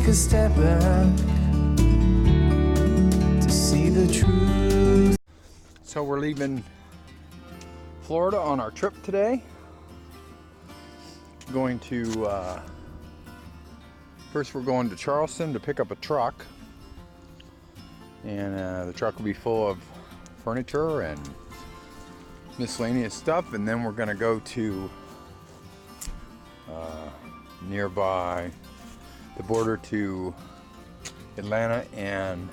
take a step back to see the truth. So we're leaving Florida on our trip today. Going to, first we're going to Charleston to pick up a truck. And the truck will be full of furniture and miscellaneous stuff. And then we're gonna go to nearby the border to Atlanta and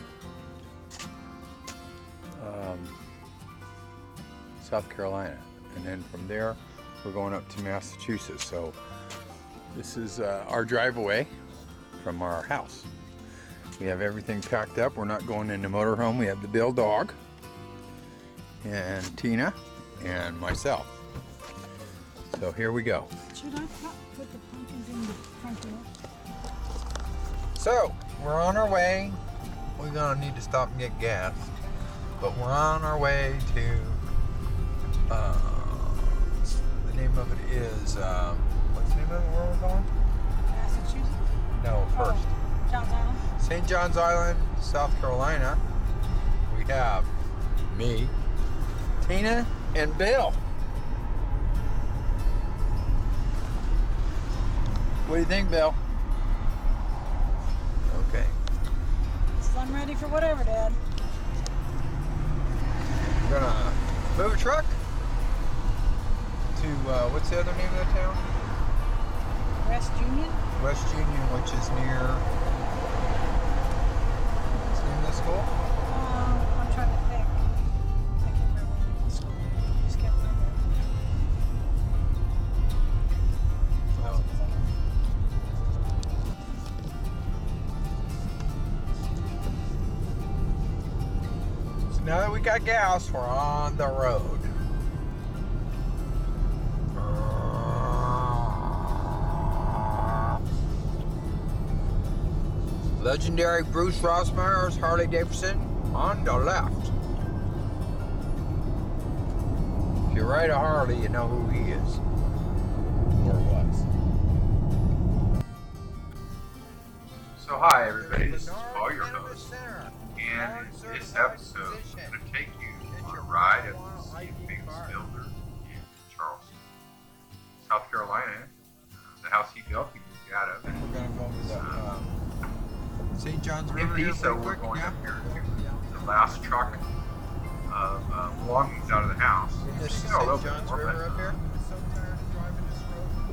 South Carolina, and then from there we're going up to Massachusetts. So this is our drive away from our house. We have everything packed up. We're not going in the motorhome. We have the Bill dog and Tina and myself. So here we go. Should I put the pumpkins in the front door? So we're on our way. We're gonna need to stop and get gas, but we're on our way to the name of it is what's the name of it, where we're going? Massachusetts? No, first. Oh, John's Island? St. John's Island, South Carolina. We have me, Tina, and Bill. What do you think, Bill? Okay. So I'm ready for whatever, Dad. We're gonna move a truck to, what's the other name of the town? West Union? West Union, which is near, what's the name of the school? I'm trying to think. I can't remember the school. Just can't remember. So now that we got gas, we're on the road. Legendary Bruce Rossmeyer's Harley Davidson on the left. If you ride a Harley, you know who he is. Or was. So hi everybody, this is Paul, your host. And in this episode, I'm going to take you on a ride at the famous builder in Charleston, South Carolina. The house he built, he moved out of. And we're going to go over the St. John's River. So we're going up here to the last truck of belongings out of the house. This is St. John's River up here?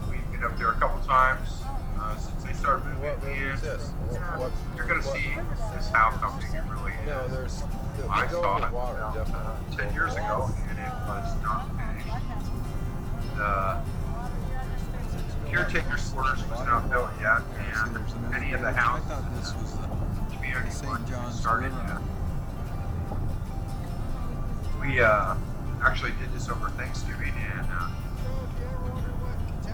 We've been up there a couple times since they started moving What river is this? You're going to see this house, how big it really is. No, there's I saw it water, about 10 years ago, and it was not finished. The caretaker's quarters was not built yet, and any of the houses in the community weren't started yet. We actually did this over Thanksgiving, and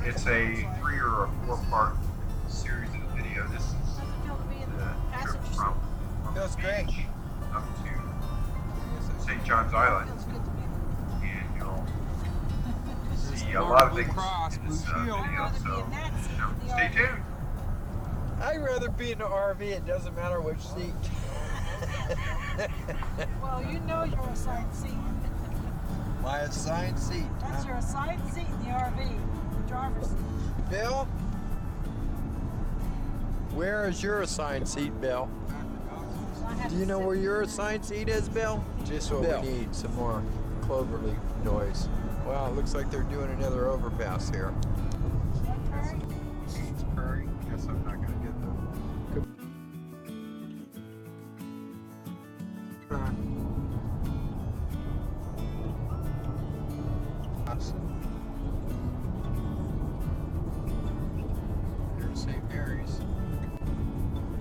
it's a 3 or a 4-part series of the video. This is the trip from the beach up to St. John's Island, and you'll see a lot of things in this video, so stay tuned. I'd rather be in the RV, it doesn't matter which seat. Well, you know you're assigned seat. My assigned seat. That's your assigned seat in the RV, the driver's seat. Bill? Where is your assigned seat, Bill? Do you know where your assigned seat is, Bill? Just what Bill. we need, some more cloverleaf noise. Well, it looks like they're doing another overpass here. It's Prairie. Guess I'm not gonna get There's St. Mary's.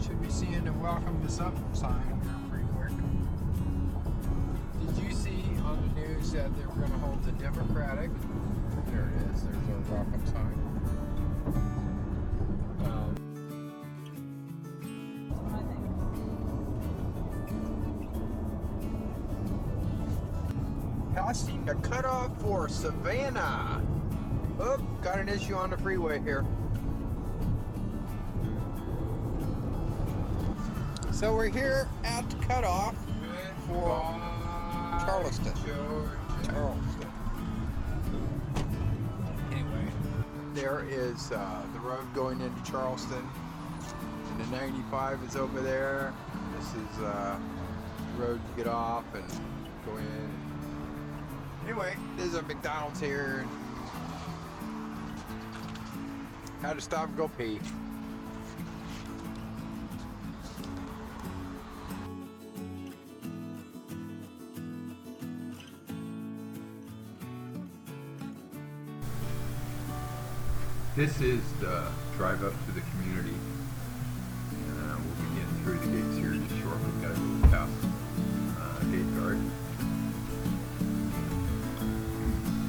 Should be seeing a welcome to something sign here pretty quick. Did you see on the news that they were going to hold the Democratic? There it is. There's our welcome sign. Passing the cutoff for Savannah. Oh, got an issue on the freeway here. So we're here at the cutoff for Charleston. Charleston. Anyway, there is the road going into Charleston, and the 95 is over there. This is the road to get off and go in. Anyway, there's a McDonald's here. Had to stop and go pee. This is the drive up to the community. We'll be getting through the gates here just shortly. Got to go past gate guard.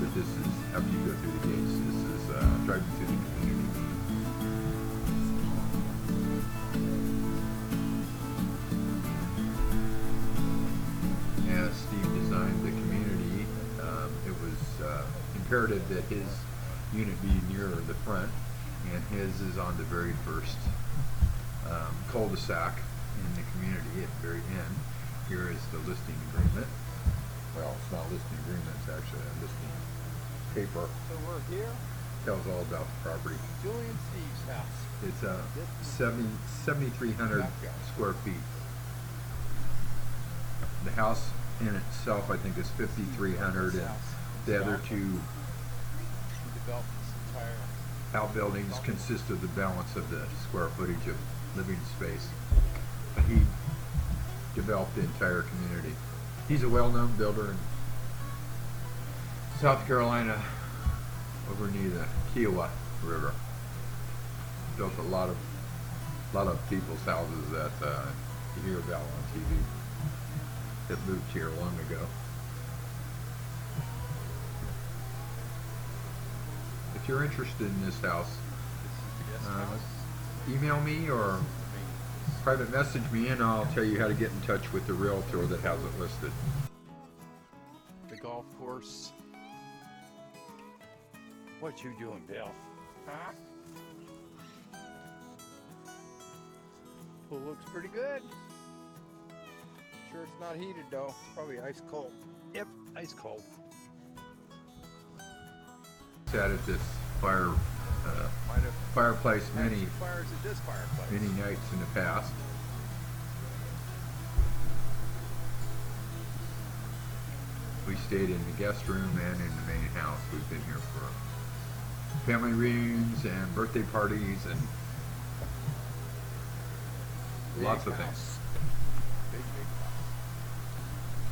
But this is, after you go through the gates, this is driving through the community. As Steve designed the community, it was imperative that his unit be nearer the front, and his is on the very first cul-de-sac in the community at the very end. Here is the listing agreement. Well, it's not a listing agreement, it's actually a listing paper. So we're here. Tells all about the property. Julian Steve's house. It's 7,300 square feet. The house in itself, I think, is 5,300, and the other two outbuildings consist of the balance of the square footage of living space. He developed the entire community. He's a well-known builder in South Carolina, over near the Kiowa River. Built a lot of people's houses that you hear about on TV that moved here long ago. If you're interested in this house, email me or private message me, and I'll tell you how to get in touch with the realtor that has it listed. The golf course. What you doing, Bill? Huh? Pool looks pretty good. Sure it's not heated though. It's probably ice cold. Yep, ice cold. Sat at this fireplace many nights in the past. We stayed in the guest room and in the main house. We've been here for family reunions and birthday parties and lots of things. Big house.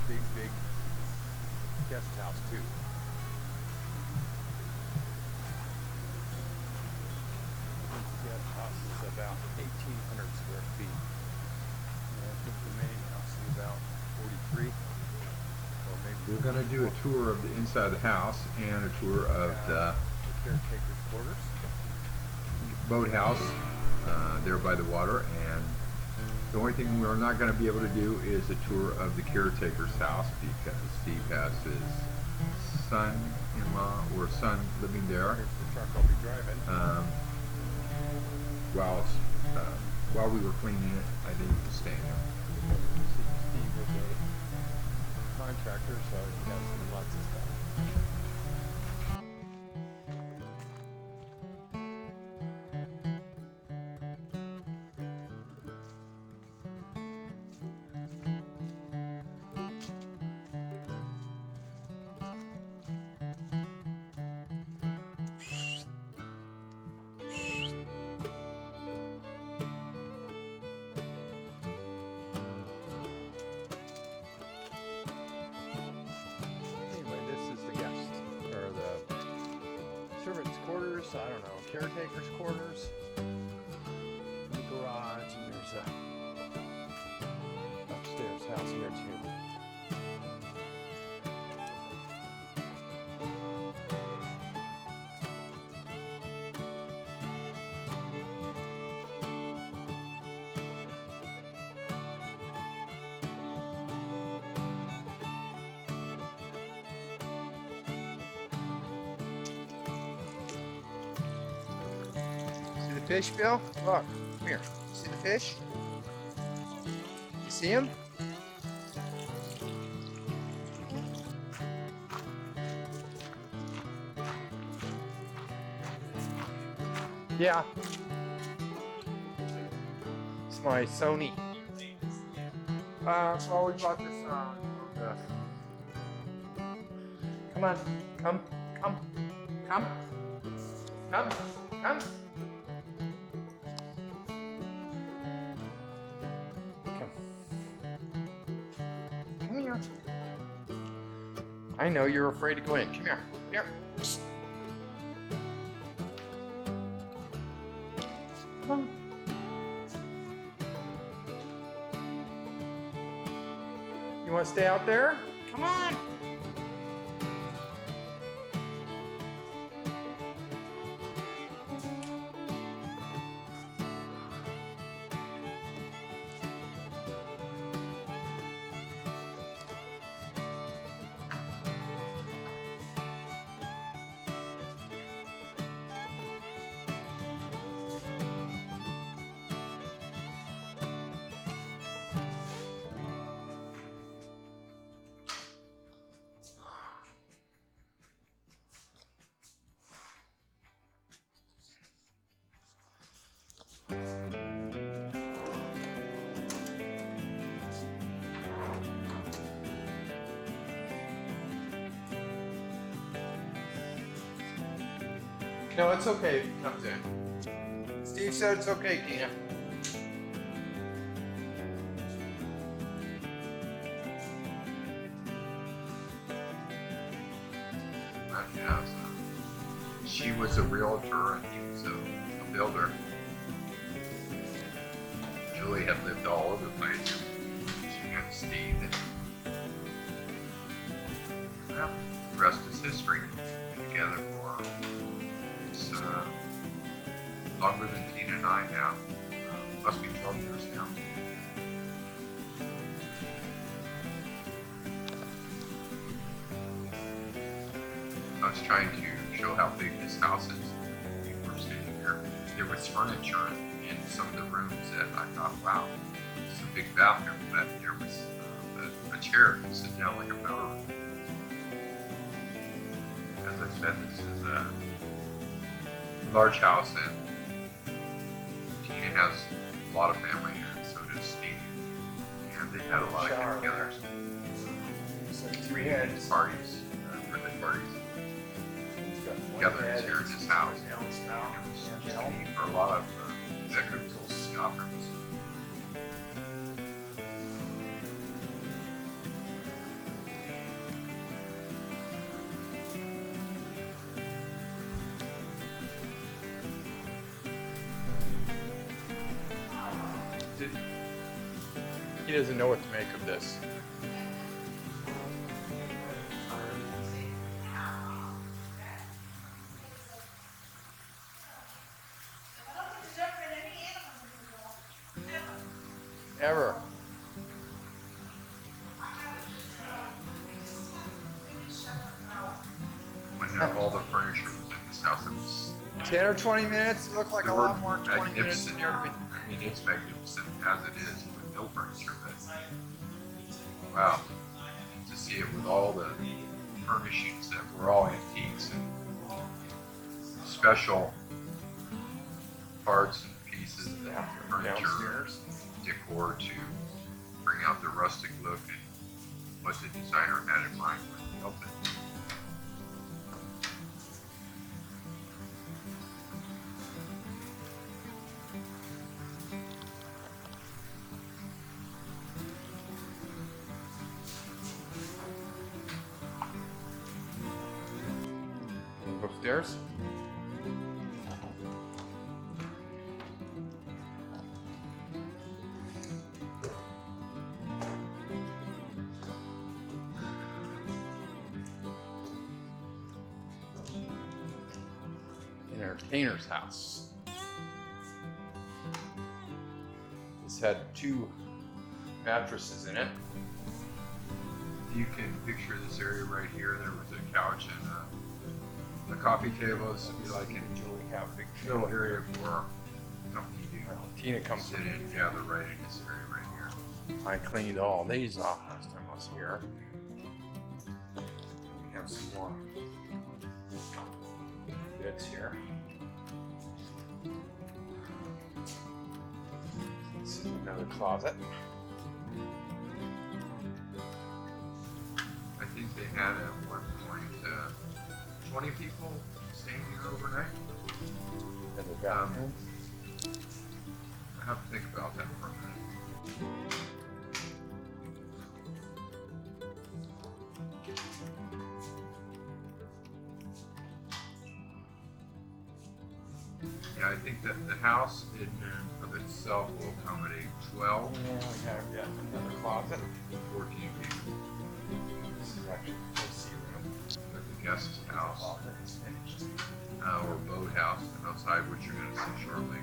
Big guest house too. House is about 1,800 square feet. And I think the main house is about 43. Or maybe We're going to do a tour of the inside of the house and a tour of the caretaker's quarters. boathouse there by the water. And the only thing we're not going to be able to do is a tour of the caretaker's house because Steve has his son-in-law or son living there. Here's the truck I'll be driving. While we were cleaning it, I didn't even stay in there. Steve was a contractor, so he has lots of stuff. Servants' quarters, I don't know, caretaker's quarters, the garage, and there's a upstairs house here too. Fish, Bill? Look, come here. See the fish? See him? Yeah. It's my Sony. Well, we bought this, come on, come. Come. Come. Come here. I know you're afraid to go in. Come here. Here. Come on. You want to stay out there? Come on. No, it's okay if he comes in. Steve said it's okay, Tina. Yeah, she was a realtor and he was a builder. Julie had lived all over the place. She met Steve, and well, the rest is history. Been together for longer than Tina and I now. Must be 12 years now. I was trying to show how big this house is. When we were standing here, there was furniture in some of the rooms that I thought, wow, it's a big bathroom, but there was a chair to sit down like a powder room. As I said, this is a large house, and Tina has a lot of family here, and so does Steve. And they had a lot of get-togethers. We had parties, birthday parties. Together here in this house. And for a lot of executives and operators. He doesn't know what to make of this. Ever. When all the furniture was in this house, it was 10 or 20 minutes? It looked like a lot more 20 minutes magnificent. than you I mean, it's magnificent as it is with no furniture, but wow, to see it with all the furnishings that were all antiques and special parts and pieces of the furniture, downstairs. decor to bring out the rustic look and what the designer had in mind when he built it. Upstairs. Entertainer's house. This had 2 mattresses in it. You can picture this area right here. There was a couch and a coffee table. This would be like an big area for company to Tina comes sit in and gather right in this area right here. I cleaned all these off last time I was here. We have some more bits here. This is another closet. I think they had at one point 20 people staying here overnight. And the bathroom. I have to think about that for a minute. Yeah, I think that the house in of itself will accommodate 12. Yeah, we have yet another closet. 14 people. This is actually the AC room. The guest house. Or boathouse outside, which you're going to see shortly.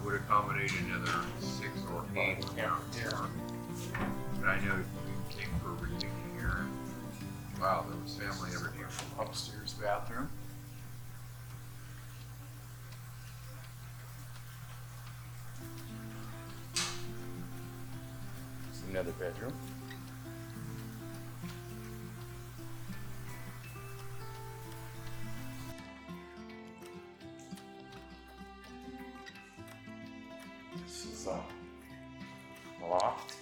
Would accommodate another 6 or 8 around here. But I know you came for a reading here. Wow, there was family over here. Upstairs bathroom. It's another bedroom. This is a loft.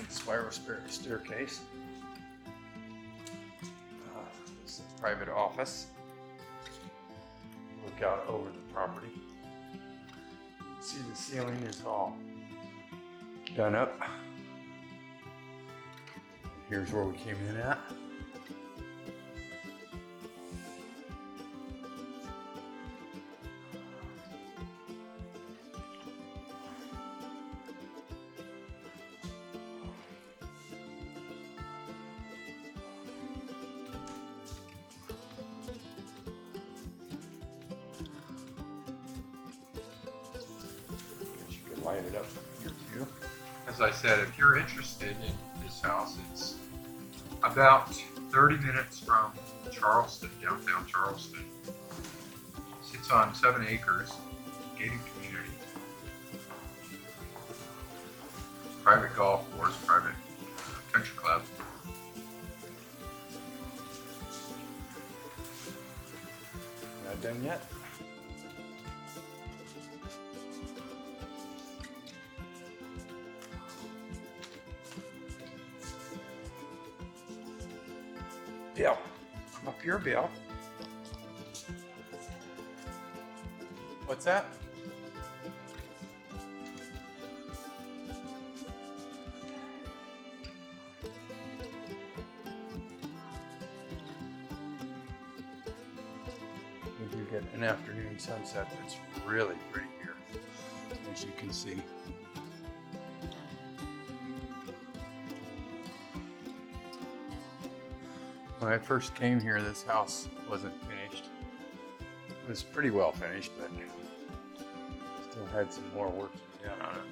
Spiral staircase. This is a private office. Look out over the property. See, the ceiling is all done up. Here's where we came in at. Light it up here too. As I said, if you're interested in this house, it's about 30 minutes from Charleston, downtown Charleston. It sits on 7 acres, gated community. Private golf course, private country club. Not done yet. Bill, come up here, Bill. What's that? We do get an afternoon sunset that's really pretty here, as you can see. When I first came here, this house wasn't finished. It was pretty well finished, but still had some more work to be done on it.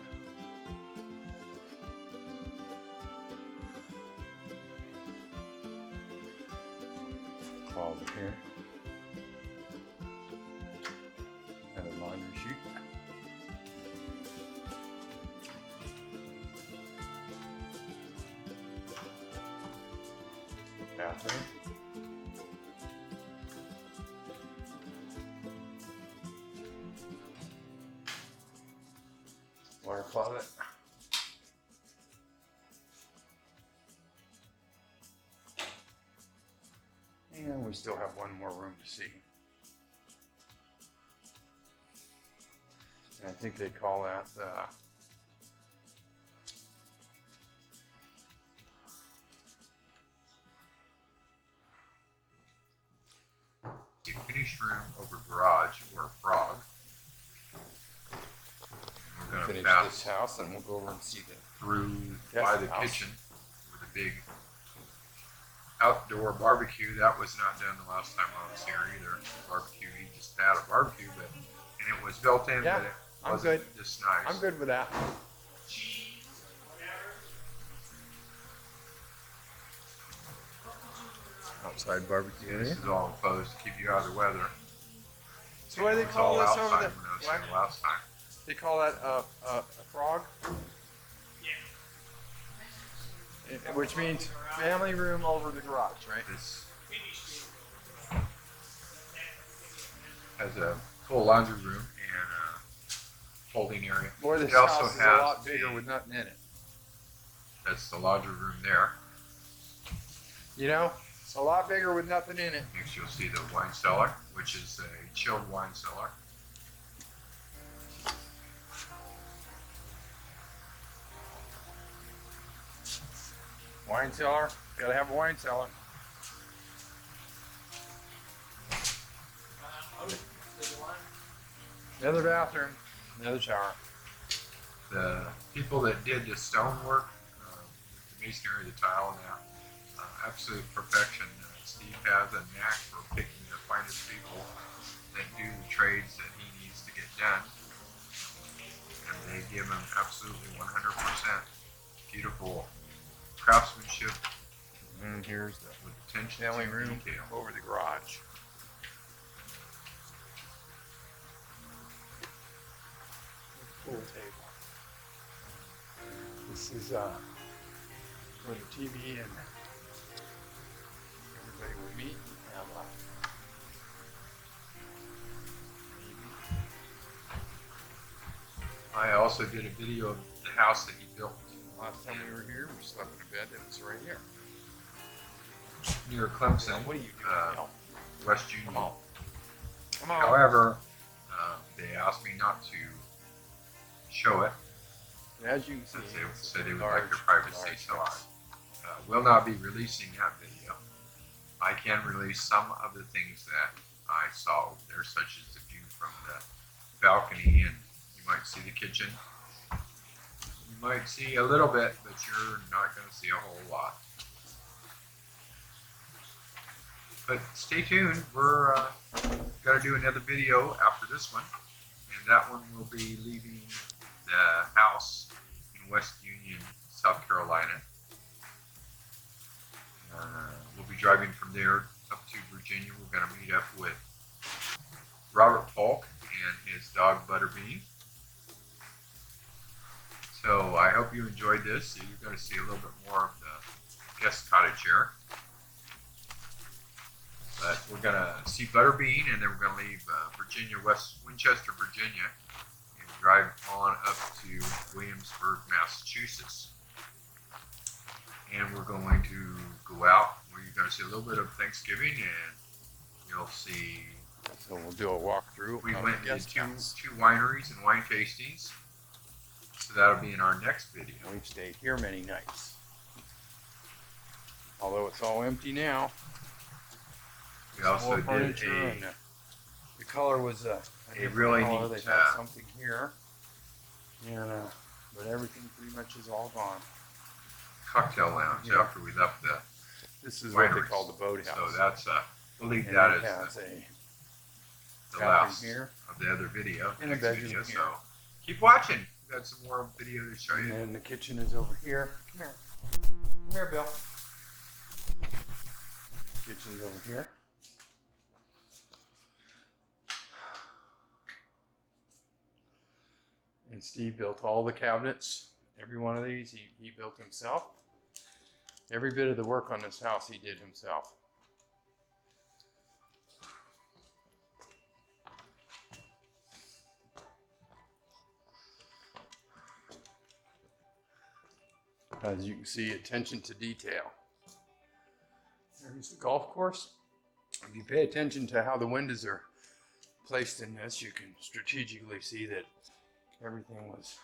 Closet here. And a laundry chute. Bathroom. Water closet. And we still have one more room to see. And I think they call that finished room over garage or a frog. We're going to finish this house and we'll go over and see the through by the kitchen with a big outdoor barbecue. That was not done the last time I was here either. Barbecue, he just had a barbecue, and it was built in, Yeah, but it wasn't just nice. I'm good with that. Outside barbecue area. This is all enclosed to keep you out of the weather. So what do they It was call all this over outside there? when I was here last time. They call that a frog? Yeah. Which means family room over the garage, right? This has a full laundry room and a folding area. Boy, this It also house is a has lot bigger with nothing in it. That's the laundry room there. You know, it's a lot bigger with nothing in it. Next you'll see the wine cellar, which is a chilled wine cellar. Wine cellar, gotta have a wine cellar. Another bathroom, another shower. The people that did the stonework, the masonry, the tile, and that, absolute perfection. Steve has a knack for picking the finest people that do the trades that he needs to get done. And they give him absolutely 100% beautiful craftsmanship And here's the with attention family to room detail. over the garage. Pool table. This is where the TV and everybody would meet and have I also did a video of the house that he built last time we were here, we slept in a bed that was right here. near Clemson, What are you doing? Bill? West Union. Come on. Come on. However, they asked me not to show it As you can see, since they it's said they would large, like their privacy, large so I house. will not be releasing that video. I can release some of the things that I saw over there, such as the view from the balcony, and you might see the kitchen. You might see a little bit, but you're not going to see a whole lot. But stay tuned, we're going to do another video after this one, and that one will be leaving the house in West Union, South Carolina. We'll be driving from there up to Virginia. We're going to meet up with Robert Polk and his dog Butterbean. So I hope you enjoyed this. You're going to see a little bit more of the guest cottage here. But we're going to see Butterbean, and then we're going to leave Virginia, Winchester, Virginia, and drive on up to Williamsburg, Massachusetts. And we're going to go out where you're going to see a little bit of Thanksgiving, and you'll see. So we'll do a walkthrough. We of went the to guest house. two wineries and wine tastings. So that'll be in our next video. We've stayed here many nights. Although it's all empty now. We also More did furniture and the color was a different really color. neat, They had something here, and but everything pretty much is all gone. cocktail lounge Yeah. after we left the This is what they wineries. call the boathouse. So that's we'll leave and that it as has a the bathroom last here of the other video. and a next bedroom video. here. So keep watching. We've got some more video to show And you. then the kitchen is over here. Come here. Come here, Bill. Kitchen's over here. And Steve built all the cabinets. Every one of these he built himself. Every bit of the work on this house he did himself. As you can see, attention to detail. There's the golf course. If you pay attention to how the windows are placed in this, you can strategically see that everything was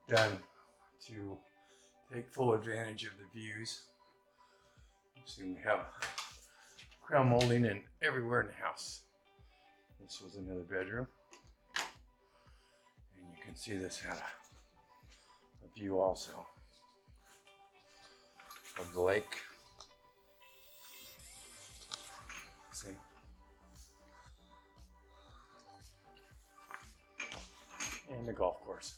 done to take full advantage of the views. So we have crown molding and everywhere in the house. This was another bedroom. And you can see this had a view also of the lake. See? And the golf course.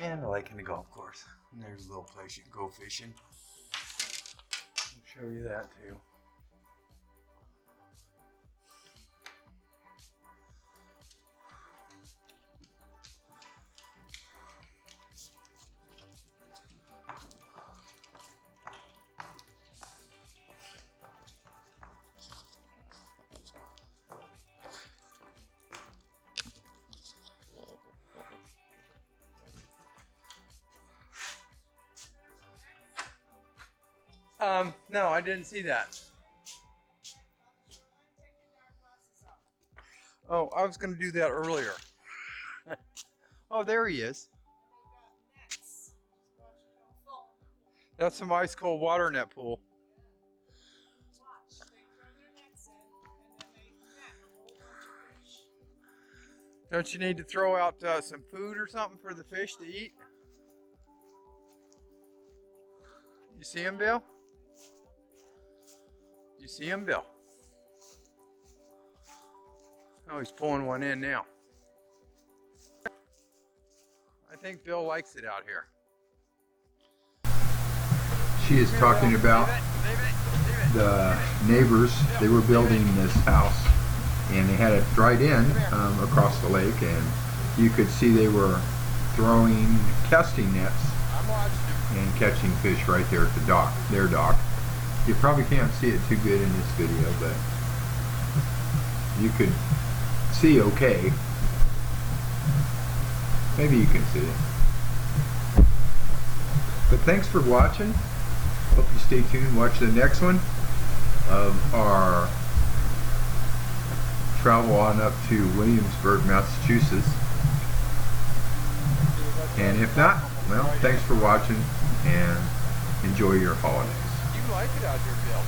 And the lake and the golf course. And there's a little place you can go fishing. I'll show you that too. No, I didn't see that. Oh, I was going to do that earlier. Oh, there he is. That's some ice cold water in that pool. Don't you need to throw out some food or something for the fish to eat? You see him, Bill? You see him, Bill? Oh, he's pulling one in now. I think Bill likes it out here. She is talking about the neighbors. They were building this house and they had it right in across the lake, and you could see they were throwing casting nets and catching fish right there at the dock, their dock. You probably can't see it too good in this video, but you could see okay. Maybe you can see it. But thanks for watching. Hope you stay tuned. Watch the next one of our travel on up to Williamsburg, Massachusetts. And if not, well, thanks for watching and enjoy your holidays. You like it out here, Bill.